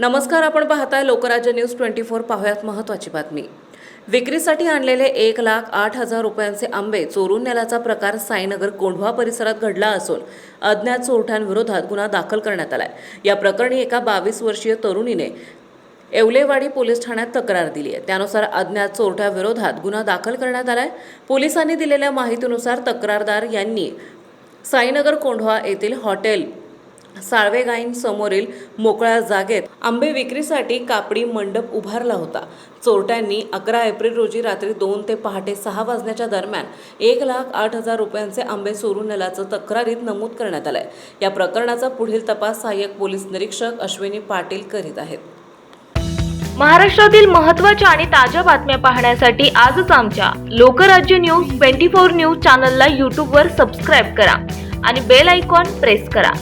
नमस्कार, आपण पाहताय लोकराज्य न्यूज 24। पाहुयात महत्त्वाची बातमी। विक्रीसाठी आणलेले 1,08,000 रुपयांचे आंबे चोरून नेल्याचा प्रकार साईनगर कोंढवा परिसरात घडला असून अज्ञात चोरट्यांविरोधात गुन्हा दाखल करण्यात आलाय। या प्रकरणी एका 22 वर्षीय तरुणीने येवलेवाडी पोलीस ठाण्यात तक्रार दिली आहे। त्यानुसार अज्ञात चोरट्याविरोधात गुन्हा दाखल करण्यात आलाय। पोलिसांनी दिलेल्या माहितीनुसार तक्रारदार यांनी साईनगर कोंढवा येथील हॉटेल साळवेगाईन समोरील मोकळ्या जागेत आंबे विक्रीसाठी कापडी मंडप उभारला होता। चोरट्यांनी 11 एप्रिल रोजी रात्री 2 ते पहाटे 6 वाजण्याच्या दरम्यान 1,08,000 रुपयांचे आंबे चोरून नेल्याचं तक्रारीत नमूद करण्यात आलंय। या प्रकरणाचा पुढील तपास सहाय्यक पोलीस निरीक्षक अश्विनी पाटील करीत आहेत। महाराष्ट्रातील महत्त्वाच्या आणि ताज्या बातम्या पाहण्यासाठी आजच आमच्या लोकराज्य न्यूज 24 न्यूज चॅनलला YouTube वर सबस्क्राइब करा आणि बेल आयकॉन प्रेस करा।